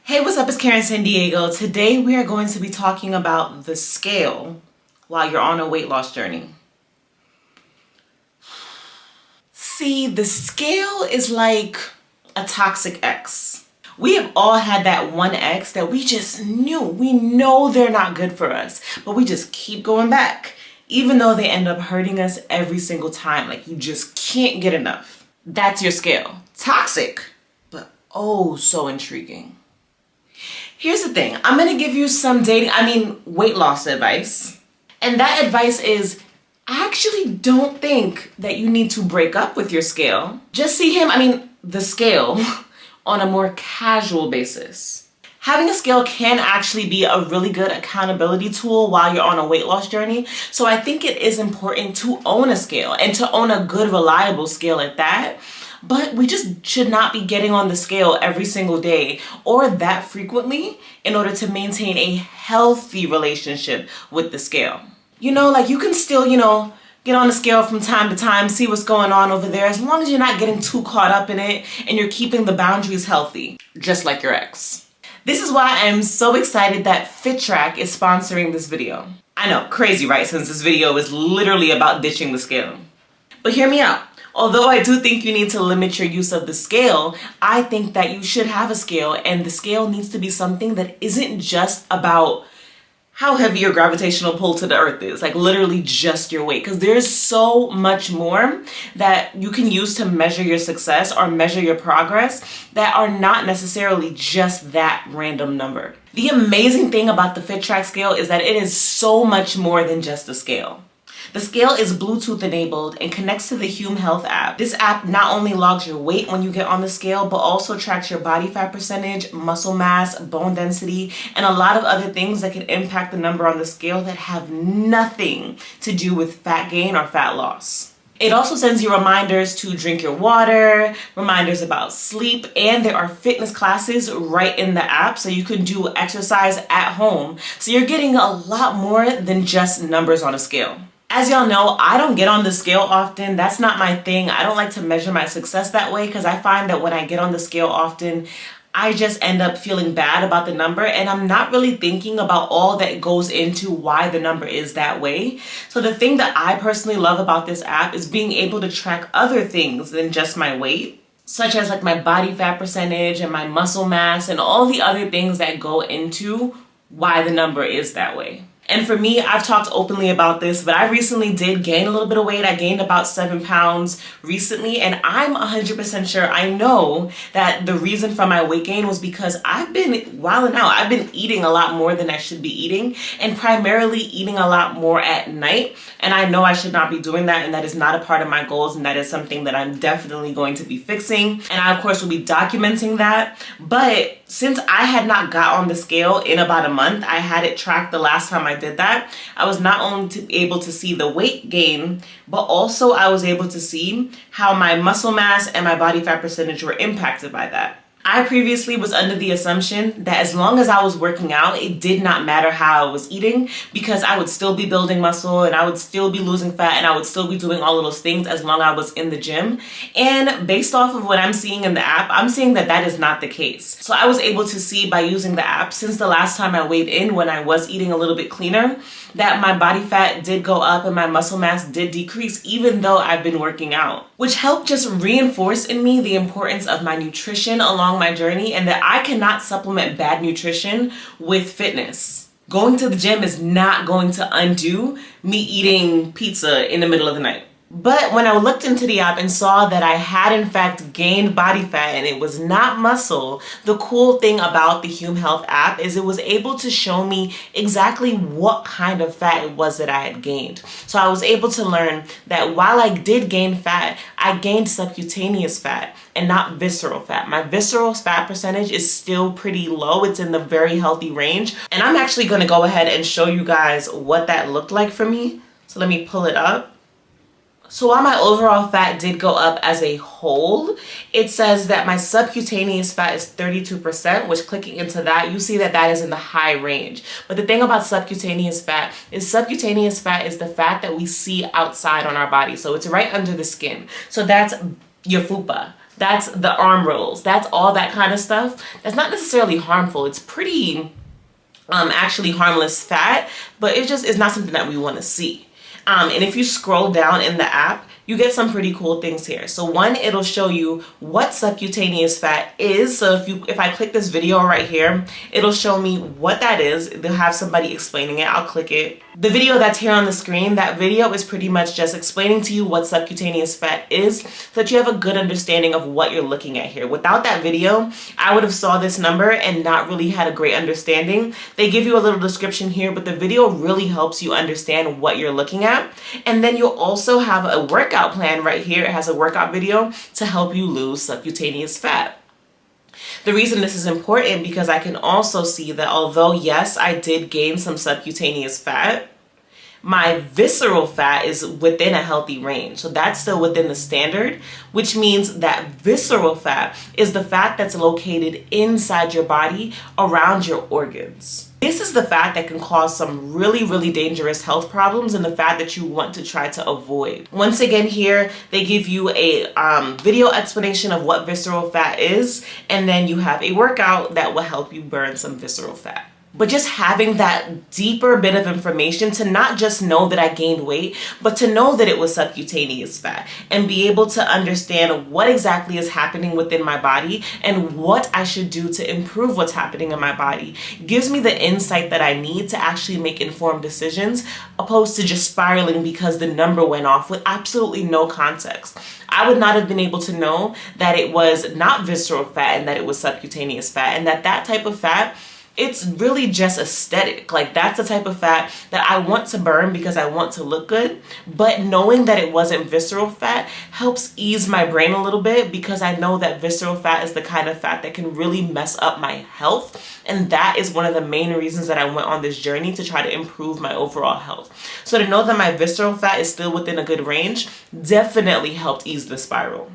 Hey, what's up? It's Karen San Diego. Today we are going to be talking about the scale while you're on a weight loss journey. See, the scale is like a toxic ex. We have all had that one ex that we just knew. We know they're not good for us, but we just keep going back, even though they end up hurting us every single time. Like, you just can't get enough. That's your scale. Toxic, but oh so intriguing. Here's the thing. I'm going to give you some weight loss advice. And that advice is, I actually don't think that you need to break up with your scale. Just see the scale, on a more casual basis. Having a scale can actually be a really good accountability tool while you're on a weight loss journey. So I think it is important to own a scale and to own a good, reliable scale at that. But we just should not be getting on the scale every single day or that frequently in order to maintain a healthy relationship with the scale. You can still, get on the scale from time to time, see what's going on over there, as long as you're not getting too caught up in it and you're keeping the boundaries healthy, just like your ex. This is why I'm so excited that FitTrack is sponsoring this video. I know, crazy, right? Since this video is literally about ditching the scale. But hear me out. Although I do think you need to limit your use of the scale, I think that you should have a scale, and the scale needs to be something that isn't just about how heavy your gravitational pull to the earth is, like literally just your weight, because there's so much more that you can use to measure your success or measure your progress that are not necessarily just that random number. The amazing thing about the FitTrack scale is that it is so much more than just a scale. The scale is Bluetooth enabled and connects to the Hume Health app. This app not only logs your weight when you get on the scale, but also tracks your body fat percentage, muscle mass, bone density, and a lot of other things that can impact the number on the scale that have nothing to do with fat gain or fat loss. It also sends you reminders to drink your water, reminders about sleep, and there are fitness classes right in the app so you can do exercise at home. So you're getting a lot more than just numbers on a scale. As y'all know, I don't get on the scale often. That's not my thing. I don't like to measure my success that way because I find that when I get on the scale often, I just end up feeling bad about the number and I'm not really thinking about all that goes into why the number is that way. So the thing that I personally love about this app is being able to track other things than just my weight, such as like my body fat percentage and my muscle mass and all the other things that go into why the number is that way. And for me, I've talked openly about this, but I recently did gain a little bit of weight. I gained about 7 pounds recently, and I'm 100% sure I know that the reason for my weight gain was because I've been wilding out. I've been eating a lot more than I should be eating, and primarily eating a lot more at night. And I know I should not be doing that, and that is not a part of my goals, and that is something that I'm definitely going to be fixing. And I, of course, will be documenting that. But since I had not got on the scale in about a month, I had it tracked the last time I did that. I was not only able to see the weight gain, but also I was able to see how my muscle mass and my body fat percentage were impacted by that. I previously was under the assumption that as long as I was working out, it did not matter how I was eating because I would still be building muscle and I would still be losing fat and I would still be doing all of those things as long as I was in the gym. And based off of what I'm seeing in the app, I'm seeing that that is not the case. So I was able to see by using the app since the last time I weighed in when I was eating a little bit cleaner, that my body fat did go up and my muscle mass did decrease even though I've been working out, which helped just reinforce in me the importance of my nutrition along my journey and that I cannot supplement bad nutrition with fitness. Going to the gym is not going to undo me eating pizza in the middle of the night. But when I looked into the app and saw that I had in fact gained body fat and it was not muscle, the cool thing about the Hume Health app is it was able to show me exactly what kind of fat it was that I had gained. So I was able to learn that while I did gain fat, I gained subcutaneous fat and not visceral fat. My visceral fat percentage is still pretty low. It's in the very healthy range. And I'm actually gonna go ahead and show you guys what that looked like for me. So let me pull it up. So while my overall fat did go up as a whole, it says that my subcutaneous fat is 32%, which clicking into that, you see that that is in the high range. But the thing about subcutaneous fat is the fat that we see outside on our body. So it's right under the skin. So that's your fupa. That's the arm rolls. That's all that kind of stuff. That's not necessarily harmful. It's pretty actually harmless fat, but it just is not something that we want to see. And if you scroll down in the app, you get some pretty cool things here. So one, it'll show you what subcutaneous fat is. So if I click this video right here, it'll show me what that is. They'll have somebody explaining it. I'll click it. The video that's here on the screen, that video is pretty much just explaining to you what subcutaneous fat is so that you have a good understanding of what you're looking at here. Without that video, I would have saw this number and not really had a great understanding. They give you a little description here, but the video really helps you understand what you're looking at. And then you'll also have a workout plan right here. It has a workout video to help you lose subcutaneous fat. The reason this is important because I can also see that although yes, I did gain some subcutaneous fat, my visceral fat is within a healthy range. So that's still within the standard, which means that visceral fat is the fat that's located inside your body around your organs. This is the fat that can cause some really, really dangerous health problems and the fat that you want to try to avoid. Once again here, they give you a video explanation of what visceral fat is, and then you have a workout that will help you burn some visceral fat. But just having that deeper bit of information to not just know that I gained weight, but to know that it was subcutaneous fat and be able to understand what exactly is happening within my body and what I should do to improve what's happening in my body gives me the insight that I need to actually make informed decisions, opposed to just spiraling because the number went off with absolutely no context. I would not have been able to know that it was not visceral fat and that it was subcutaneous fat, and that type of fat, it's really just aesthetic. Like that's the type of fat that I want to burn because I want to look good. But knowing that it wasn't visceral fat helps ease my brain a little bit, because I know that visceral fat is the kind of fat that can really mess up my health. And that is one of the main reasons that I went on this journey to try to improve my overall health. So to know that my visceral fat is still within a good range definitely helped ease the spiral.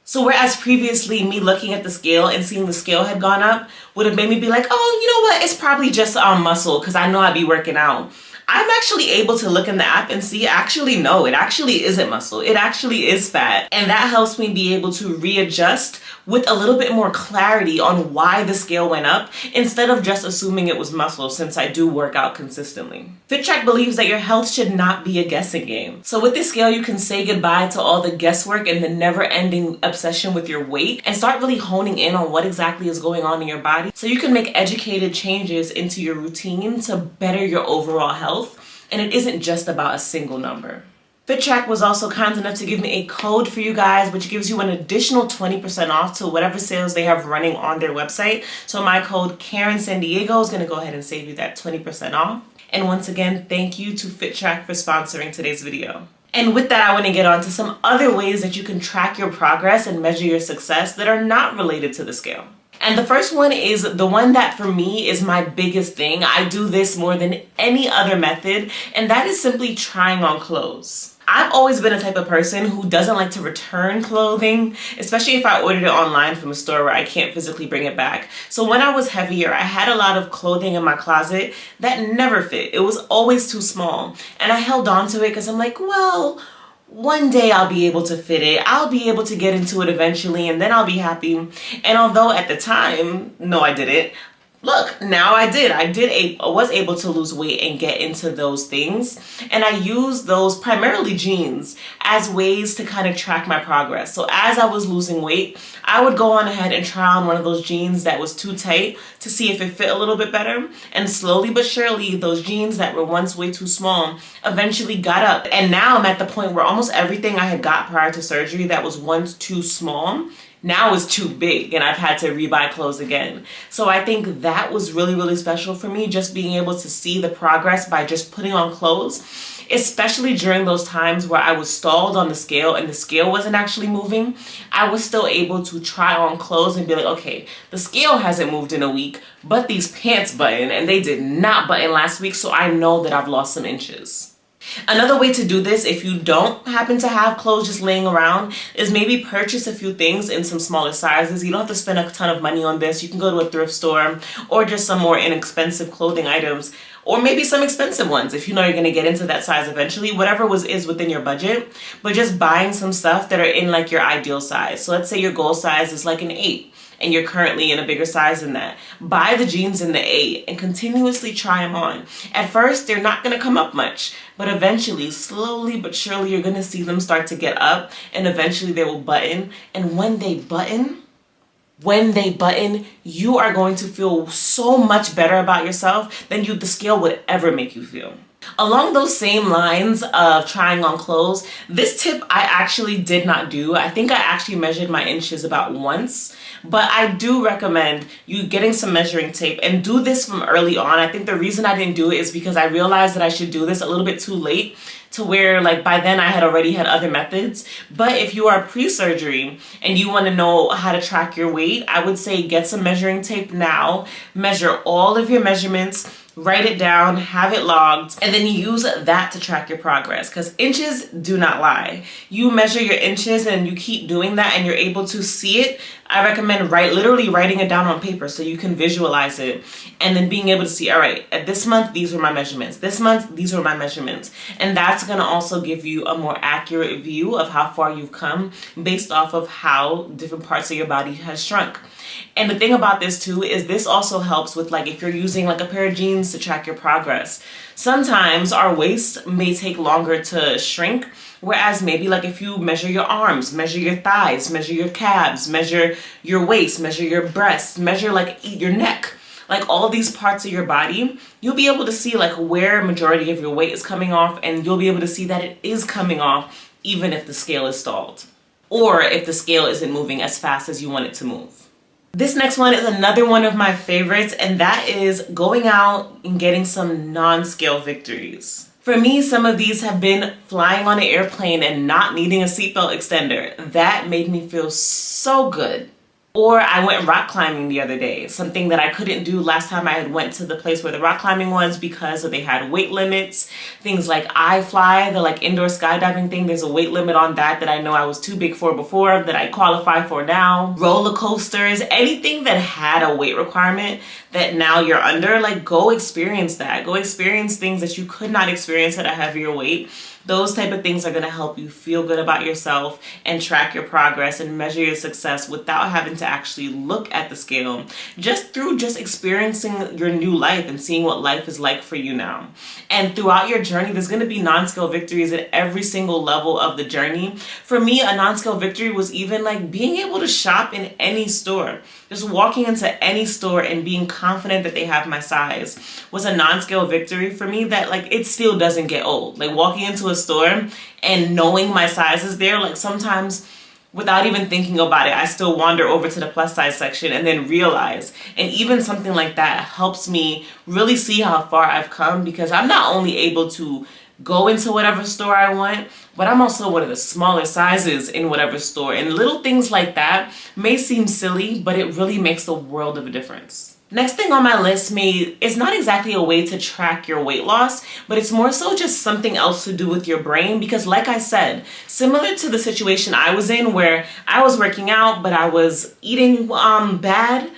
So whereas previously me looking at the scale and seeing the scale had gone up would have made me be like, oh, you know what, it's probably just muscle because I know I'd be working out. I'm actually able to look in the app and see, actually, no, it actually isn't muscle. It actually is fat. And that helps me be able to readjust with a little bit more clarity on why the scale went up instead of just assuming it was muscle, since I do work out consistently. FitTrack believes that your health should not be a guessing game. So with this scale, you can say goodbye to all the guesswork and the never-ending obsession with your weight and start really honing in on what exactly is going on in your body so you can make educated changes into your routine to better your overall health. And it isn't just about a single number. FitTrack was also kind enough to give me a code for you guys, which gives you an additional 20% off to whatever sales they have running on their website. So my code Karen San Diego is going to go ahead and save you that 20% off. And once again, thank you to FitTrack for sponsoring today's video. And with that, I want to get on to some other ways that you can track your progress and measure your success that are not related to the scale. And the first one is the one that for me is my biggest thing. I do this more than any other method, and that is simply trying on clothes. I've always been a type of person who doesn't like to return clothing, especially if I ordered it online from a store where I can't physically bring it back. So when I was heavier, I had a lot of clothing in my closet that never fit. It was always too small. And I held on to it because I'm like, well, one day I'll be able to fit it. I'll be able to get into it eventually, and then I'll be happy. And although at the time, no, I didn't. Look, now I was able to lose weight and get into those things. And I used those, primarily jeans, as ways to kind of track my progress. So as I was losing weight, I would go on ahead and try on one of those jeans that was too tight to see if it fit a little bit better. And slowly but surely, those jeans that were once way too small eventually got up. And now I'm at the point where almost everything I had got prior to surgery that was once too small now is too big, and I've had to rebuy clothes again. So I think that was really, really special for me, just being able to see the progress by just putting on clothes, especially during those times where I was stalled on the scale and the scale wasn't actually moving. I was still able to try on clothes and be like, okay, the scale hasn't moved in a week, but these pants button, and they did not button last week, so I know that I've lost some inches. Another way to do this, if you don't happen to have clothes just laying around, is maybe purchase a few things in some smaller sizes. You don't have to spend a ton of money on this. You can go to a thrift store or just some more inexpensive clothing items, or maybe some expensive ones if you know you're going to get into that size eventually, whatever is within your budget. But just buying some stuff that are in like your ideal size. So let's say your goal size is like an 8 and you're currently in a bigger size than that. Buy the jeans in the 8 and continuously try them on. At first, they're not gonna come up much, but eventually, slowly but surely, you're gonna see them start to get up, and eventually they will button. And when they button, you are going to feel so much better about yourself than the scale would ever make you feel. Along those same lines of trying on clothes, this tip I actually did not do. I think I actually measured my inches about once, but I do recommend you getting some measuring tape and do this from early on. I think the reason I didn't do it is because I realized that I should do this a little bit too late, to where like by then I had already had other methods. But if you are pre-surgery and you want to know how to track your weight, I would say get some measuring tape now, measure all of your measurements, write it down, have it logged, and then use that to track your progress, because inches do not lie. You measure your inches and you keep doing that and you're able to see it. I recommend literally writing it down on paper so you can visualize it, and then being able to see, all right, at this month, these were my measurements. This month, these were my measurements. And that's gonna also give you a more accurate view of how far you've come based off of how different parts of your body has shrunk. And the thing about this too is this also helps with like if you're using like a pair of jeans to track your progress. Sometimes our waist may take longer to shrink, whereas maybe like if you measure your arms, measure your thighs, measure your calves, measure your waist, measure your breasts, measure like your neck, like all these parts of your body, you'll be able to see like where majority of your weight is coming off, and you'll be able to see that it is coming off even if the scale is stalled or if the scale isn't moving as fast as you want it to move. This next one is another one of my favorites, and that is going out and getting some non-scale victories. For me, some of these have been flying on an airplane and not needing a seatbelt extender. That made me feel so good. Or I went rock climbing the other day, something that I couldn't do last time I had went to the place where the rock climbing was because they had weight limits. Things like iFly, the like indoor skydiving thing, there's a weight limit on that I know I was too big for before that I qualify for now. Roller coasters, anything that had a weight requirement that now you're under, like go experience that. Go experience things that you could not experience at a heavier weight. Those type of things are going to help you feel good about yourself and track your progress and measure your success without having to actually look at the scale, just through just experiencing your new life and seeing what life is like for you now. And throughout your journey, there's going to be non-scale victories at every single level of the journey. For me, a non-scale victory was even like being able to shop in any store. Just walking into any store and being confident that they have my size was a non-scale victory for me that like it still doesn't get old. Like walking into a store and knowing my size is there, like sometimes without even thinking about it, I still wander over to the plus size section and then realize. And even something like that helps me really see how far I've come, because I'm not only able to go into whatever store I want, but I'm also one of the smaller sizes in whatever store. And little things like that may seem silly, but it really makes the world of a difference. Next thing on my list is not exactly a way to track your weight loss, but it's more so just something else to do with your brain. Because like I said, similar to the situation I was in where I was working out, but I was eating bad,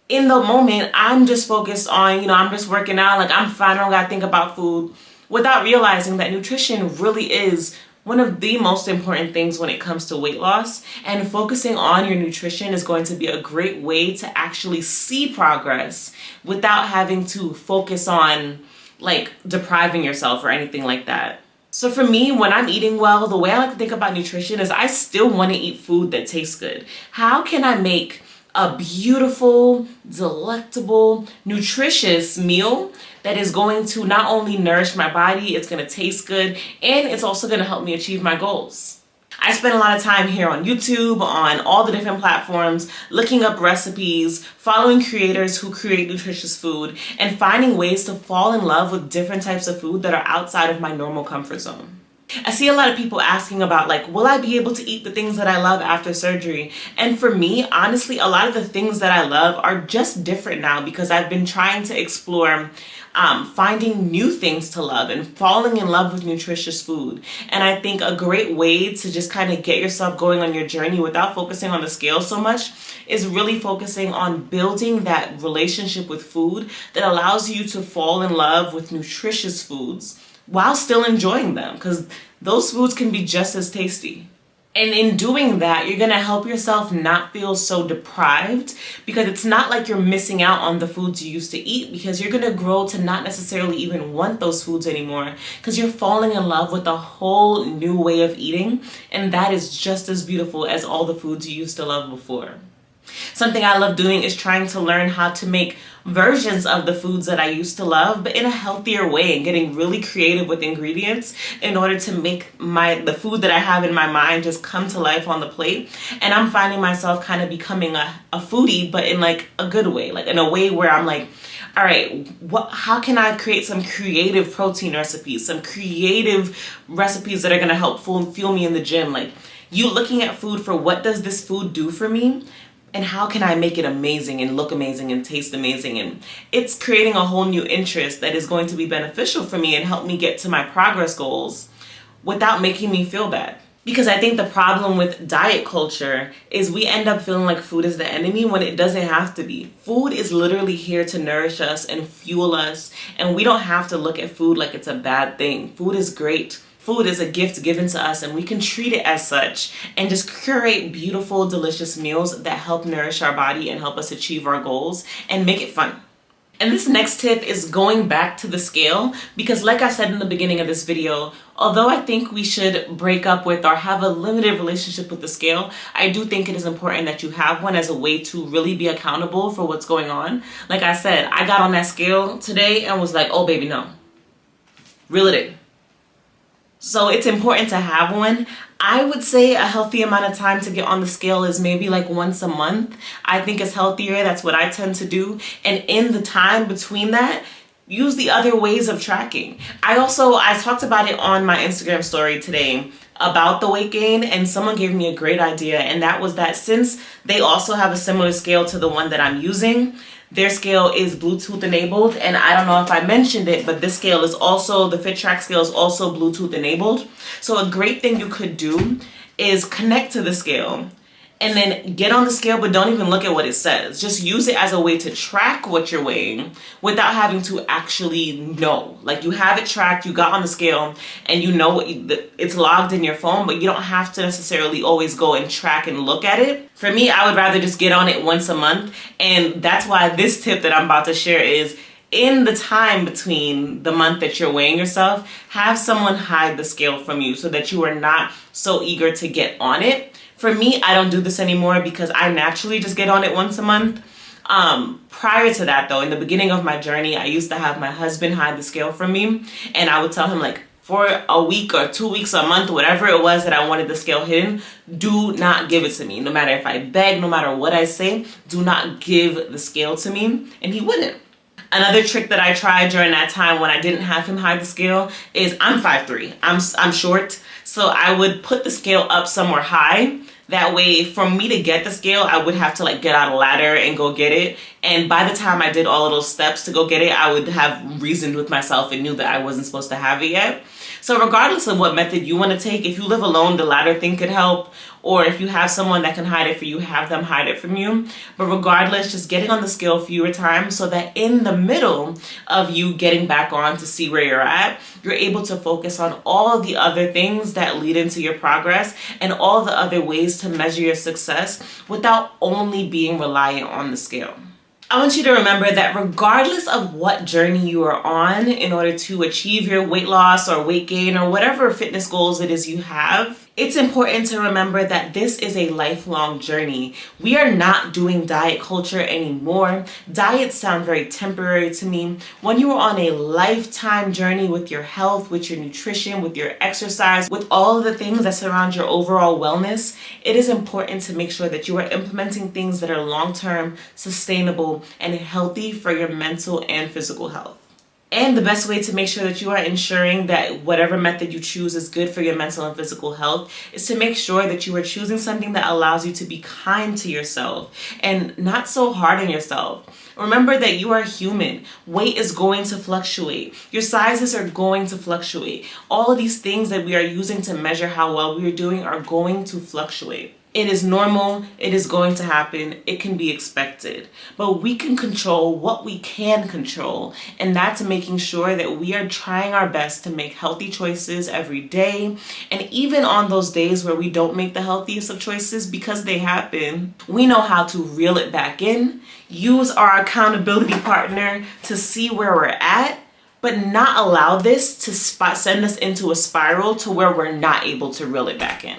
in the moment, I'm just focused on, I'm just working out, like I'm fine, I don't gotta think about food, without realizing that nutrition really is one of the most important things when it comes to weight loss. And focusing on your nutrition is going to be a great way to actually see progress without having to focus on like depriving yourself or anything like that. So for me, when I'm eating well, the way I like to think about nutrition is I still want to eat food that tastes good. How can I make a beautiful, delectable, nutritious meal that is going to not only nourish my body, it's going to taste good, and it's also going to help me achieve my goals? I spend a lot of time here on YouTube, on all the different platforms, looking up recipes, following creators who create nutritious food, and finding ways to fall in love with different types of food that are outside of my normal comfort zone. I see a lot of people asking about like, will I be able to eat the things that I love after surgery? And for me, honestly, a lot of the things that I love are just different now because I've been trying to explore finding new things to love and falling in love with nutritious food. And I think a great way to just kind of get yourself going on your journey without focusing on the scale so much is really focusing on building that relationship with food that allows you to fall in love with nutritious foods while still enjoying them, because those foods can be just as tasty. And in doing that, you're gonna help yourself not feel so deprived, because it's not like you're missing out on the foods you used to eat, because you're gonna grow to not necessarily even want those foods anymore, because you're falling in love with a whole new way of eating, and that is just as beautiful as all the foods you used to love before. Something I love doing is trying to learn how to make versions of the foods that I used to love, but in a healthier way, and getting really creative with ingredients in order to make the food that I have in my mind just come to life on the plate. And I'm finding myself kind of becoming a foodie, but in like a good way, like in a way where I'm like, all right, how can I create some creative protein recipes, some creative recipes that are going to help fuel me in the gym? Like, you looking at food for what does this food do for me? And how can I make it amazing and look amazing and taste amazing? And it's creating a whole new interest that is going to be beneficial for me and help me get to my progress goals without making me feel bad. Because I think the problem with diet culture is we end up feeling like food is the enemy when it doesn't have to be. Food is literally here to nourish us and fuel us, and we don't have to look at food like it's a bad thing. Food is great. Food is a gift given to us, and we can treat it as such and just curate beautiful, delicious meals that help nourish our body and help us achieve our goals and make it fun. And this next tip is going back to the scale, because like I said in the beginning of this video, although I think we should break up with or have a limited relationship with the scale, I do think it is important that you have one as a way to really be accountable for what's going on. Like I said, I got on that scale today and was like, oh baby, no. Reel it in. So it's important to have one. I would say a healthy amount of time to get on the scale is maybe like once a month. I think it's healthier. That's what I tend to do. And in the time between that, use the other ways of tracking. I talked about it on my Instagram story today about the weight gain, and someone gave me a great idea, and that was that since they also have a similar scale to the one that I'm using, their scale is Bluetooth enabled, and I don't know if I mentioned it, but this scale is also, the FitTrack scale is also Bluetooth enabled. So a great thing you could do is connect to the scale and then get on the scale, but don't even look at what it says. Just use it as a way to track what you're weighing without having to actually know. Like, you have it tracked, you got on the scale, and you know it's logged in your phone, but you don't have to necessarily always go and track and look at it. For me, I would rather just get on it once a month, and that's why this tip that I'm about to share is, in the time between the month that you're weighing yourself, have someone hide the scale from you so that you are not so eager to get on it. For me, I don't do this anymore because I naturally just get on it once a month. Prior to that though, in the beginning of my journey, I used to have my husband hide the scale from me, and I would tell him, like, for a week or 2 weeks or a month, whatever it was that I wanted the scale hidden, do not give it to me. No matter if I beg, no matter what I say, do not give the scale to me. And he wouldn't. Another trick that I tried during that time when I didn't have him hide the scale is, I'm 5'3". I'm short, so I would put the scale up somewhere high. That way, for me to get the scale, I would have to like get out a ladder and go get it. And by the time I did all of those steps to go get it, I would have reasoned with myself and knew that I wasn't supposed to have it yet. So regardless of what method you want to take, if you live alone, the ladder thing could help. Or if you have someone that can hide it for you, have them hide it from you. But regardless, just getting on the scale fewer times so that in the middle of you getting back on to see where you're at, you're able to focus on all the other things that lead into your progress and all the other ways to measure your success without only being reliant on the scale. I want you to remember that regardless of what journey you are on in order to achieve your weight loss or weight gain or whatever fitness goals it is you have, it's important to remember that this is a lifelong journey. We are not doing diet culture anymore. Diets sound very temporary to me. When you are on a lifetime journey with your health, with your nutrition, with your exercise, with all of the things that surround your overall wellness, it is important to make sure that you are implementing things that are long-term, sustainable, and healthy for your mental and physical health. And the best way to make sure that you are ensuring that whatever method you choose is good for your mental and physical health is to make sure that you are choosing something that allows you to be kind to yourself and not so hard on yourself. Remember that you are human. Weight is going to fluctuate. Your sizes are going to fluctuate. All of these things that we are using to measure how well we are doing are going to fluctuate. It is normal. It is going to happen. It can be expected. But we can control what we can control. And that's making sure that we are trying our best to make healthy choices every day. And even on those days where we don't make the healthiest of choices, because they happen, we know how to reel it back in, use our accountability partner to see where we're at, but not allow this to send us into a spiral to where we're not able to reel it back in.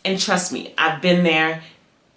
And trust me, I've been there.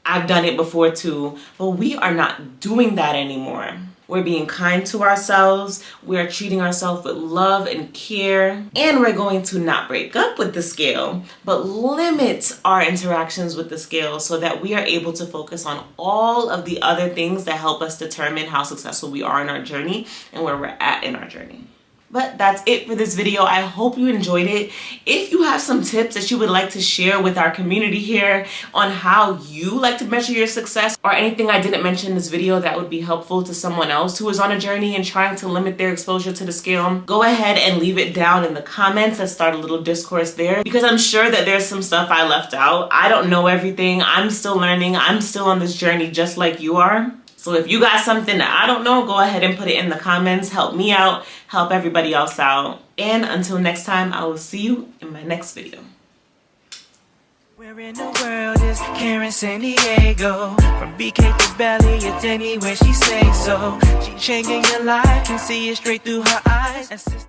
I've done it before too, but we are not doing that anymore. We're being kind to ourselves. We're treating ourselves with love and care. And we're going to not break up with the scale, but limit our interactions with the scale so that we are able to focus on all of the other things that help us determine how successful we are in our journey and where we're at in our journey. But that's it for this video. I hope you enjoyed it. If you have some tips that you would like to share with our community here on how you like to measure your success, or anything I didn't mention in this video that would be helpful to someone else who is on a journey and trying to limit their exposure to the scale, go ahead and leave it down in the comments. Let's start a little discourse there, because I'm sure that there's some stuff I left out. I don't know everything. I'm still learning. I'm still on this journey just like you are. So if you got something that I don't know, go ahead and put it in the comments. Help me out, help everybody else out. And until next time, I will see you in my next video. Where in the world is Karen San Diego? From BK to Belly, it's anywhere she say so. She changing your life, can see it straight through her eyes.